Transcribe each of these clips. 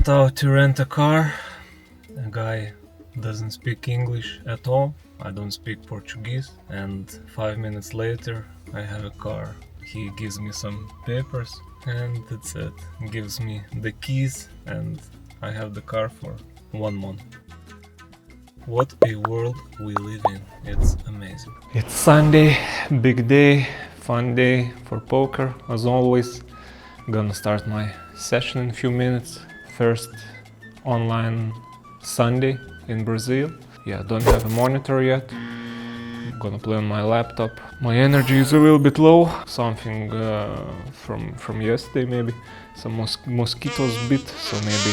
went out to rent a car. A guy doesn't speak English at all. I don't speak Portuguese. And 5 minutes later, I have a car. He gives me some papers and that's it. Gives me the keys and I have the car for 1 month. What a world we live in. It's amazing. It's Sunday, big day, fun day for poker as always. Gonna start my session in a few minutes. First online Sunday in Brazil. Yeah, don't have a monitor yet. I'm gonna play on my laptop. My energy is a little bit low. Something from yesterday maybe. Some mosquitoes bit, so maybe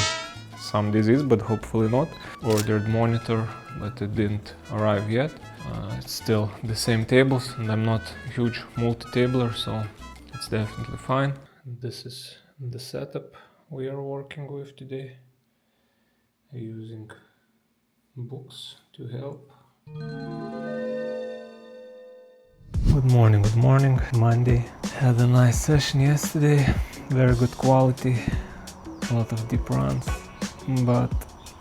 some disease, but hopefully not. Ordered monitor, but it didn't arrive yet. It's still the same tables and I'm not a huge multi-tabler, so it's definitely fine. This is the setup we are working with today, using books to help. Good morning, Monday. Had a nice session yesterday, very good quality, a lot of deep runs, but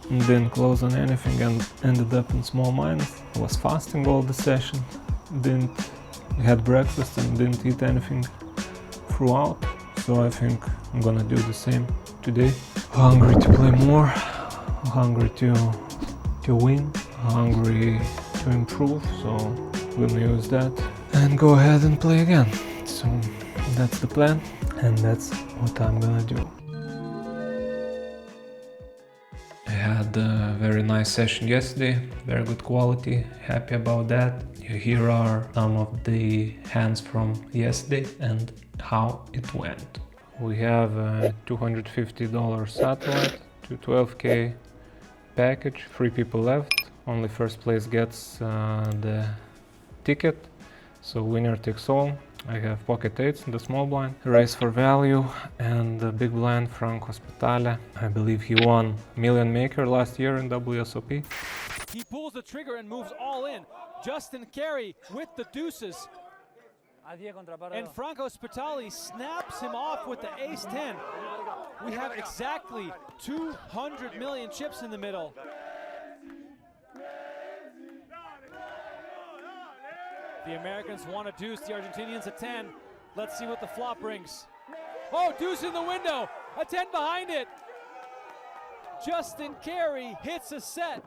didn't close on anything and ended up in small minus. I was fasting all the session, had breakfast and didn't eat anything throughout. So I think I'm gonna do the same today. Hungry to play more, hungry to win, hungry to improve, so we're gonna use that and go ahead and play again. So that's the plan and that's what I'm gonna do. I had a very nice session yesterday, very good quality, happy about that. Here are some of the hands from yesterday and how it went. We have a $250 satellite to 12k package, 3 people left. Only first place gets the ticket, so winner takes all. I have pocket eights in the small blind, race for value, and the big blind Frank Hospitale. I believe he won Million Maker last year in WSOP. He pulls the trigger and moves all in. Justin Carey with the deuces. And Franco Spitali snaps him off with the ace-10. We have exactly 200 million chips in the middle. The Americans want a deuce, the Argentinians a 10. Let's see what the flop brings. Oh, deuce in the window, a 10 behind it. Justin Carey hits a set.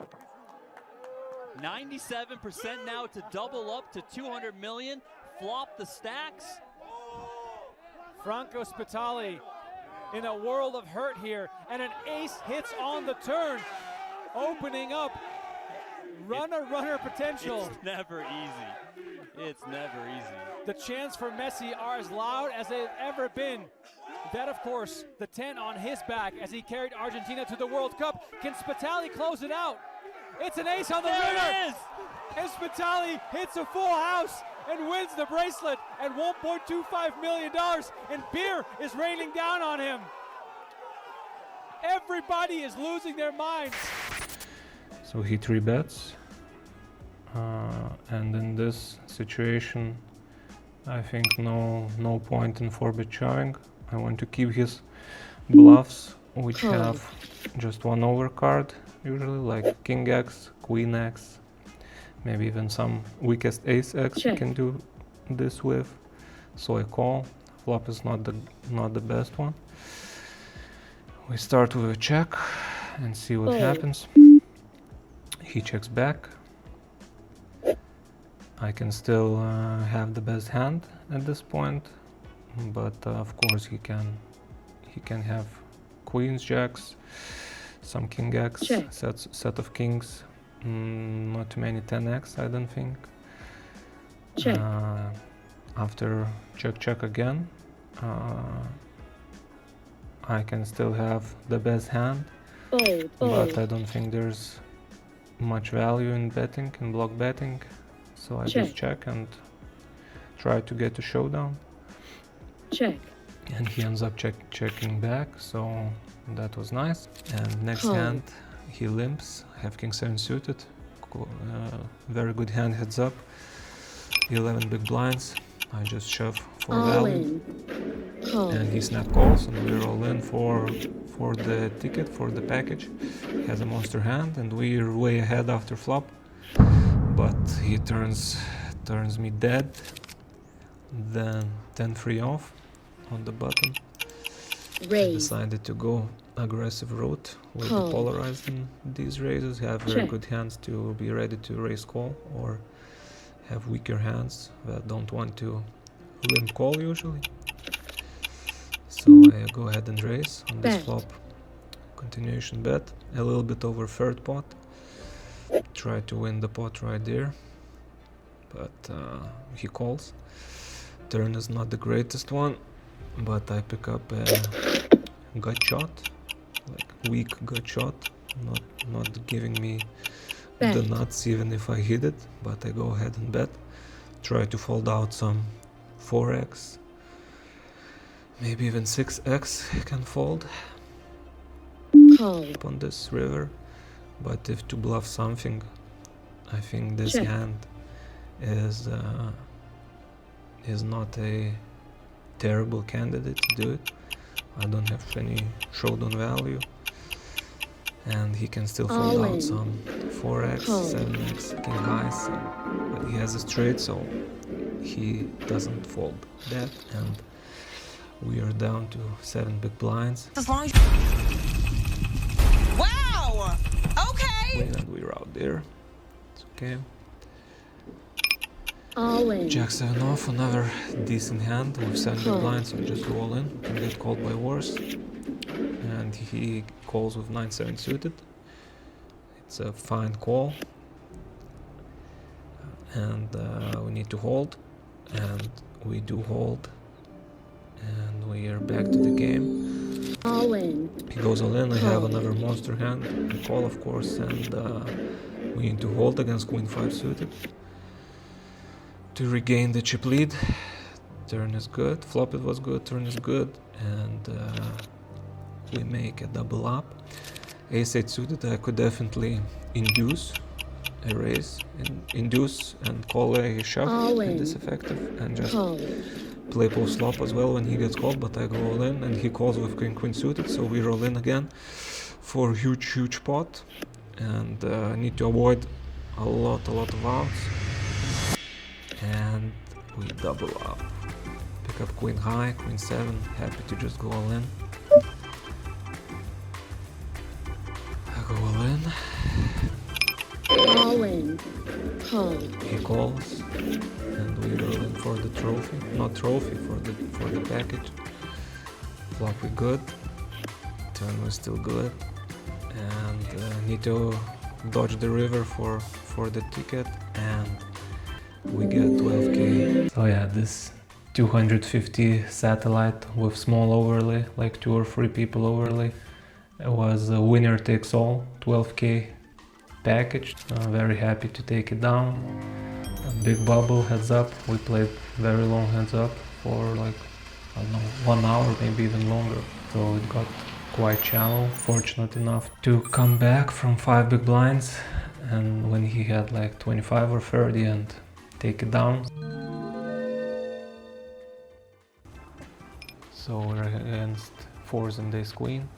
97% now to double up to 200 million. Flop the stacks. Franco Spitali in a world of hurt here, and an ace hits on the turn, opening up runner potential. It's never easy. It's never easy. The chants for Messi are as loud as they've ever been. That, of course, the 10 on his back as he carried Argentina to the World Cup. Can Spitali close it out? It's an ace on the winner. There it is! And Spitali hits a full house and wins the bracelet at $1.25 million, and beer is raining down on him. Everybody is losing their minds. So he 3 bets, and in this situation I think no point in 4-bet shoving. I want to keep his bluffs, which have just 1 overcard usually, like King X, Queen X, maybe even some weakest Ace X you can do this with. So I call. Flop is not the best one. We start with a check and see what happens. He checks back. I can still have the best hand at this point, but of course he can have queens, jacks, some king x, set of kings, not too many 10x, I don't think. After check again, I can still have the best hand, but I don't think there's much value in betting, in block betting, so I just check and try to get a showdown. And he ends up checking back, so that was nice. And next hand he limps. I have king 7 suited, very good hand heads up, 11 big blinds. I just shove for value, and he snap calls and we're all in for for the ticket, for the package. He has a monster hand and we're way ahead after flop, but he turns me dead. Then 10-3 off on the button. I decided to go aggressive route with the polarized in these raises. Have very good hands to be ready to raise call, or have weaker hands that don't want to limp call usually. So I go ahead and raise on this flop. Continuation bet, a little bit over third pot. Try to win the pot right there, but he calls. Turn is not the greatest one, but I pick up a gut shot, like weak gut shot, not giving me the nuts even if I hit it, but I go ahead and bet. Try to fold out some 4x, maybe even 6x can fold on this river. But if to bluff something, I think this hand is not a terrible candidate to do it. I don't have any showdown value, and he can still fold out some 4x, 7x, king highs, but he has a straight, so he doesn't fold that, and we are down to 7 big blinds. As long as wow! Okay! And we're out there. It's okay. Jack 7 off, another decent hand with 7 big blinds, so we just go all in. Can get called by worse. And he calls with 9-7 suited. It's a fine call. And we need to hold. And we do hold. And we are back to the game. All in. He goes all in. I have another monster hand. I call, of course, and we need to hold against Queen 5 suited to regain the chip lead. Turn is good. Flop it was good. Turn is good, and we make a double up. Ace 8 suited. I could definitely induce a raise, induce and call a shove if this effective, and just play post flop as well when he gets called, but I go all in and he calls with queen suited, so we roll in again for huge pot, and need to avoid a lot of outs, and we double up. Pick up queen high, queen 7, happy to just go all in. I go all in. All in. Call. He calls, and we roll in for the trophy. Not trophy, for the package. Flop we good. Turn was still good, and need to dodge the river for the ticket, and we get 12k. So yeah, this 250 satellite with small overlay, like 2 or 3 people overlay, it was a winner takes all 12k package. Very happy to take it down. A big bubble heads up. We played very long heads up for like, I don't know, 1 hour, maybe even longer. So it got quite shallow. Fortunate enough to come back from 5 big blinds, and when he had like 25 or 30, and take it down. So we're against 4s and ace queen,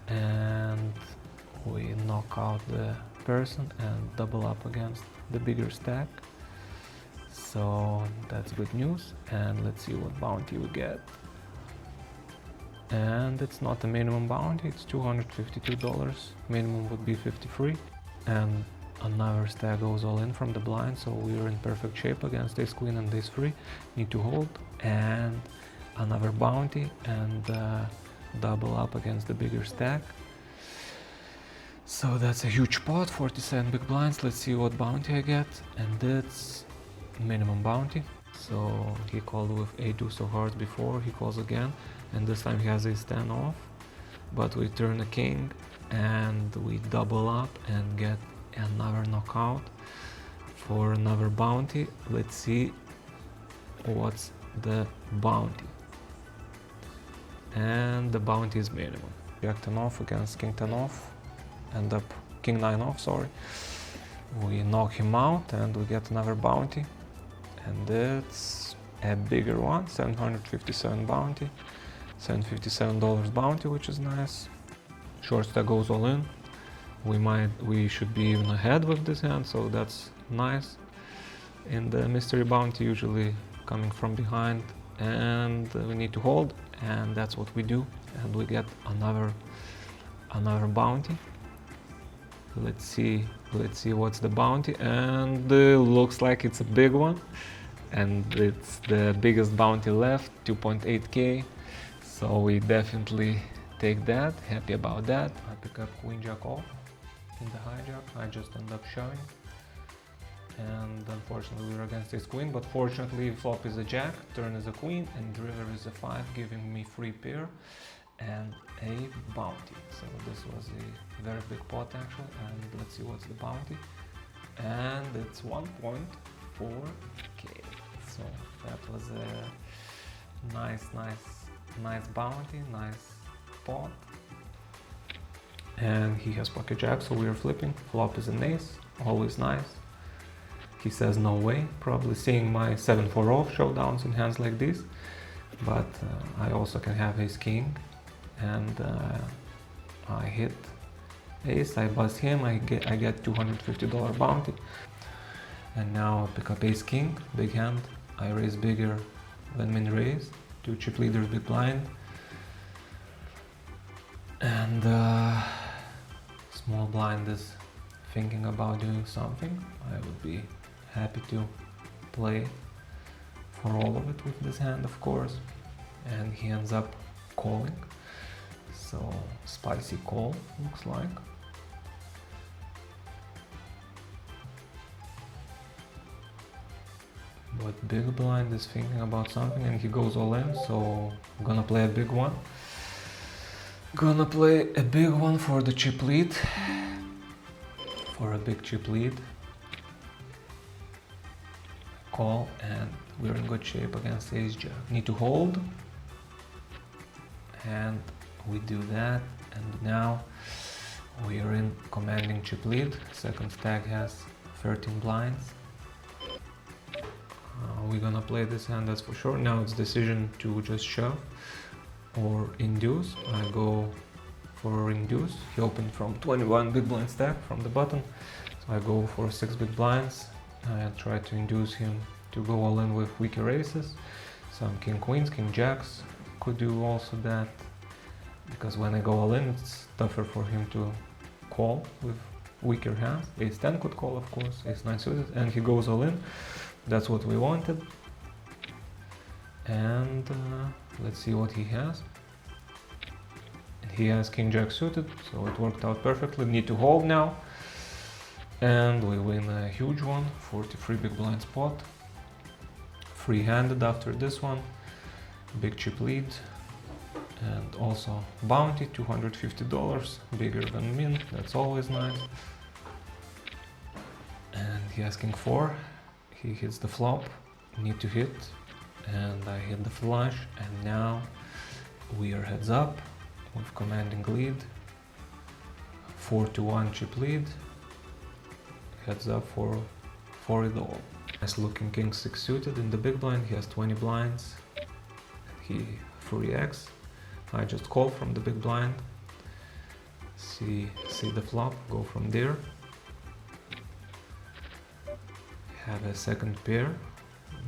and we knock out the person and double up against the bigger stack. So that's good news, and let's see what bounty we get. And it's not a minimum bounty, it's $252. Minimum would be 53, and another stack goes all in from the blind, so we're in perfect shape against ace queen and ace 3. Need to hold, and another bounty, and double up against the bigger stack. So that's a huge pot, 47 big blinds. Let's see what bounty I get, and that's minimum bounty. So he called with a deuce of hearts before, he calls again, and this time he has ace 10 off, but we turn a king and we double up and get another knockout for another bounty. Let's see what's the bounty, and the bounty is minimum. Jack 10 off against king 10 off, end up king 9 off, sorry. We knock him out and we get another bounty, and it's a bigger one, 757 bounty, $757 bounty, which is nice. Short stack goes all in. We should be even ahead with this hand, so that's nice. In the mystery bounty, usually coming from behind, and we need to hold, and that's what we do, and we get another bounty. Let's see what's the bounty, and looks like it's a big one, and it's the biggest bounty left, 2.8k. So we definitely take that. Happy about that. I pick up queen jack off in the hijack. I just end up shoving, and unfortunately we're against his queen, but fortunately flop is a jack, turn is a queen, and river is a 5, giving me free pair and a bounty. So this was a very big pot actually, and let's see what's the bounty, and it's 1.4k. So that was a nice bounty, nice pot. And he has pocket jack, so we are flipping. Flop is an ace, always nice. He says no way, probably seeing my 7-4 off showdowns in hands like this, but I also can have ace king, and I hit ace, I bust him, I get $250 bounty, and now I pick up ace king, big hand. I raise bigger than min raise, 2 chip leaders, big blind, and small blind is thinking about doing something. I would be happy to play for all of it with this hand, of course, and he ends up calling. So spicy call, looks like. But big blind is thinking about something, and he goes all in, so I'm gonna play a big one. Gonna play a big one for the chip lead. For a big chip lead. Call, and we're in good shape against ace jack. Need to hold, and we do that, and now we are in commanding chip lead. Second stack has 13 blinds. We're gonna play this hand, that's for sure. Now it's decision to just shove or induce. I go for induce. He opened from 21 big blind stack from the button, so I go for 6 big blinds. I try to induce him to go all in with weaker aces. Some king queens, king jacks could do also that, because when I go all in it's tougher for him to call with weaker hands. Ace 10 could call, of course, ace 9 suited, and he goes all in. That's what we wanted. And let's see what he has. He has king jack suited, so it worked out perfectly. Need to hold now, and we win a huge one, 43 big blind spot. Free-handed after this one, big chip lead, and also bounty, $250, bigger than min, that's always nice. And he has king 4, he hits the flop, need to hit, and I hit the flush, and now we are heads up with commanding lead, 4-1 chip lead, heads up for it all. Nice looking king 6 suited in the big blind, he has 20 blinds, he 3x, I just call from the big blind, see the flop, go from there, have a second pair,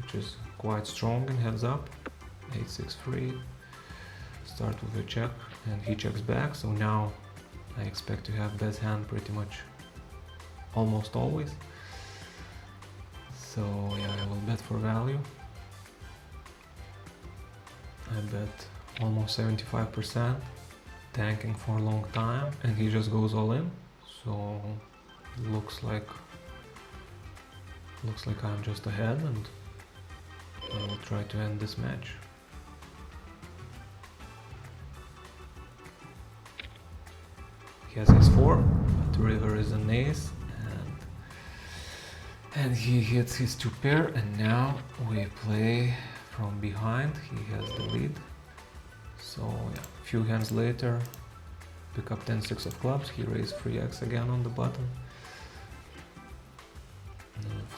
which is quite strong in heads up, 8-6-3, start with a check, and he checks back, so now I expect to have best hand pretty much almost always. So yeah, I will bet for value. I bet almost 75%, tanking for a long time, and he just goes all in, so looks like I'm just ahead, and I will try to end this match. He has ace 4, but the river is an ace, and he hits his 2 pair, and now we play from behind. He has the lead. So yeah, a few hands later, pick up 10-6 of clubs, he raised 3x again on the button.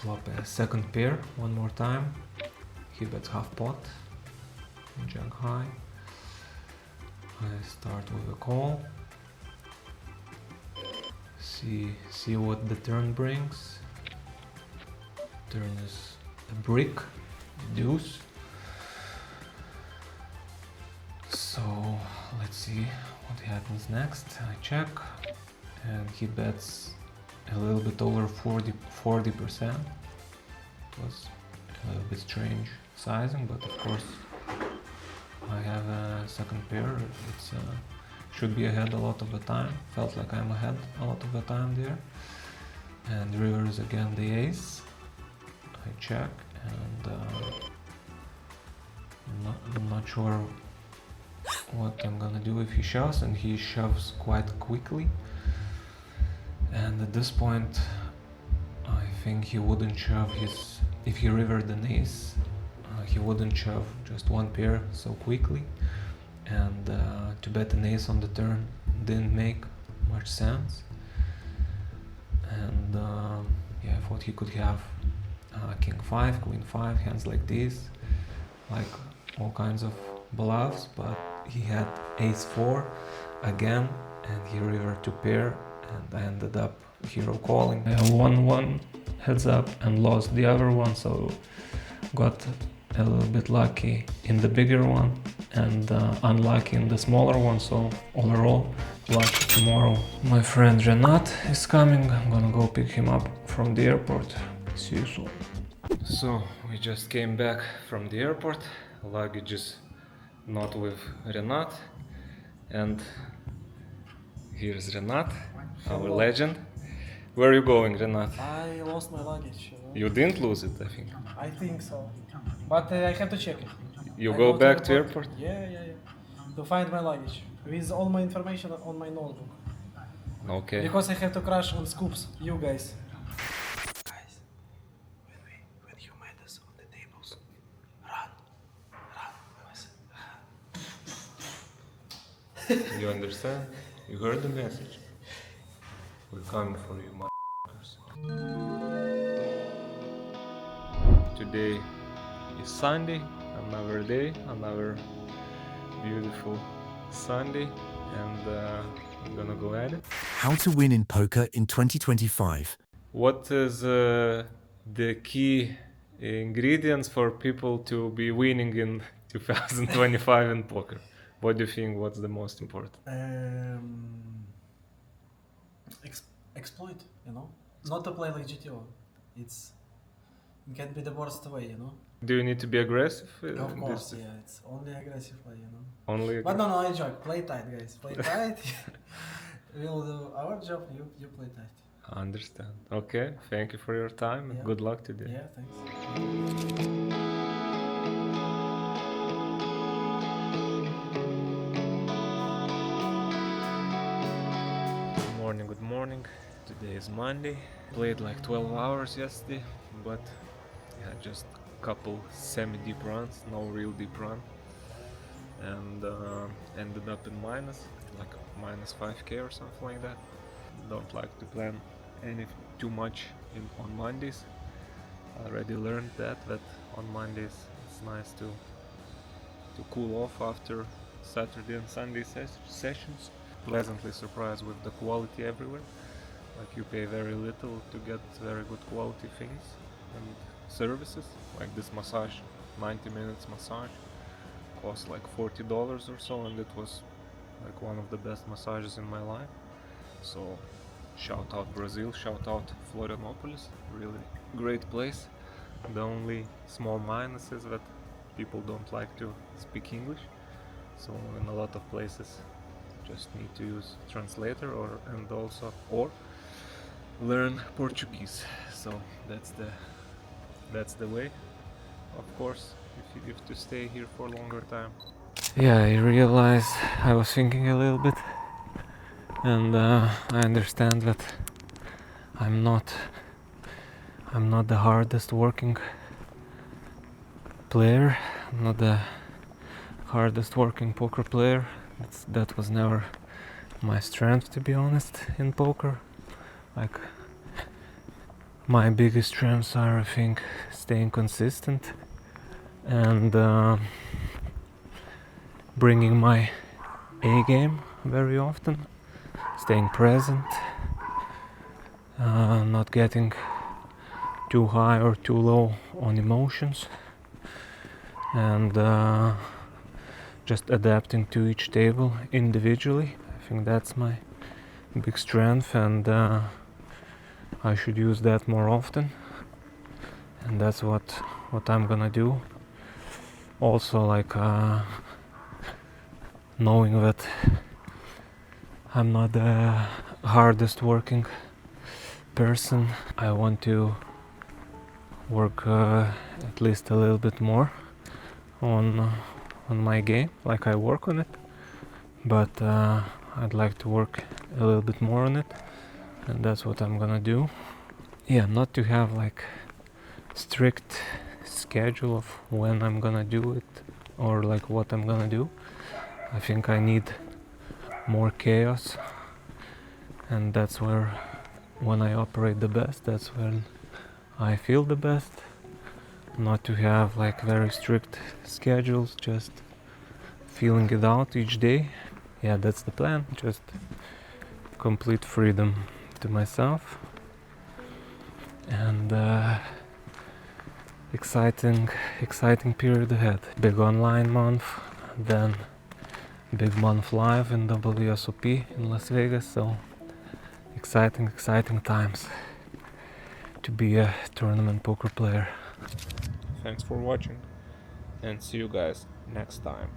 Flop a second pair one more time, he bets half pot, jack high. I start with a call, see what the turn brings. Turn is a brick, deuce. So let's see what happens next. I check, and he bets a little bit over 40%. It was a little bit strange sizing, but of course I have a second pair. It's should be ahead a lot of the time. Felt like I'm ahead a lot of the time there. And river is again the ace. I check, and I'm not sure what I'm gonna do if he shoves, and he shoves quite quickly. And at this point, I think he wouldn't shove his, if he rivered an ace, he wouldn't shove just one pair so quickly. And to bet an ace on the turn didn't make much sense. And yeah, I thought he could have king 5, queen 5, hands like this, like all kinds of bluffs, but he had ace 4 again, and he rivered 2 pair, and I ended up hero calling. I won one heads up and lost the other one, so got a little bit lucky in the bigger one and unlucky in the smaller one, so overall lucky tomorrow. My friend Renat is coming. I'm gonna go pick him up from the airport. See you soon. So we just came back from the airport. Luggage is not with Renat, and here's Renat, our legend. Where are you going, Renat? I lost my luggage. You didn't lose it, I think. I think so. But I have to check it. You I go to back to airport? Yeah. To find my luggage. With all my information on my notebook. Okay. Because I have to crash on scoops, you guys. When you met us on the tables, run. You understand? You heard the message? We're coming for you, motherfuckers. Today is Sunday, another day, another beautiful Sunday, and I'm gonna go at it. How to win in poker in 2025. What is the key ingredients for people to be winning in 2025 in poker? What do you think? What's the most important? Exploit, Not to play like GTO. It can be the worst way, Do you need to be aggressive? Of course, yeah. It's only aggressive play, Only. But no, I joke. Play tight, guys. Play tight. We'll do our job. You play tight. I understand. Okay. Thank you for your time. And Yeah. good luck today. Yeah, thanks. Good morning. Today is Monday. Played like 12 hours yesterday, but yeah, just a couple semi-deep runs, no real deep run, and ended up in minus, like minus 5k or something like that. Don't like to plan too much on Mondays. I already learned that on Mondays it's nice to cool off after Saturday and Sunday sessions. Pleasantly surprised with the quality everywhere. Like you pay very little to get very good quality things and services. Like this massage, 90 minutes massage, cost like $40 or so, and it was like one of the best massages in my life. So shout out Brazil, shout out Florianopolis, really great place. The only small minus is that people don't like to speak English, so in a lot of places just need to use translator or learn Portuguese. So that's the way. Of course, if you have to stay here for a longer time. Yeah, I realized I was thinking a little bit, and I understand that I'm not the hardest working player. I'm not the hardest working poker player. That was never my strength, to be honest, in poker. Like, my biggest strengths are, I think, staying consistent and bringing my A game very often, staying present, not getting too high or too low on emotions, and just adapting to each table individually. I think that's my big strength, and I should use that more often, and that's what I'm gonna do. Also, like knowing that I'm not the hardest working person, I want to work at least a little bit more on my game. Like, I work on it, but I'd like to work a little bit more on it, and that's what I'm gonna do. Yeah, not to have like strict schedule of when I'm gonna do it or like what I'm gonna do. I think I need more chaos, and that's where, when I operate the best, that's when I feel the best. Not to have like very strict schedules, just feeling it out each day. Yeah, that's the plan. Just complete freedom to myself, and exciting period ahead. Big online month, then big month live in WSOP in Las Vegas. So exciting times to be a tournament poker player. Thanks for watching, and see you guys next time.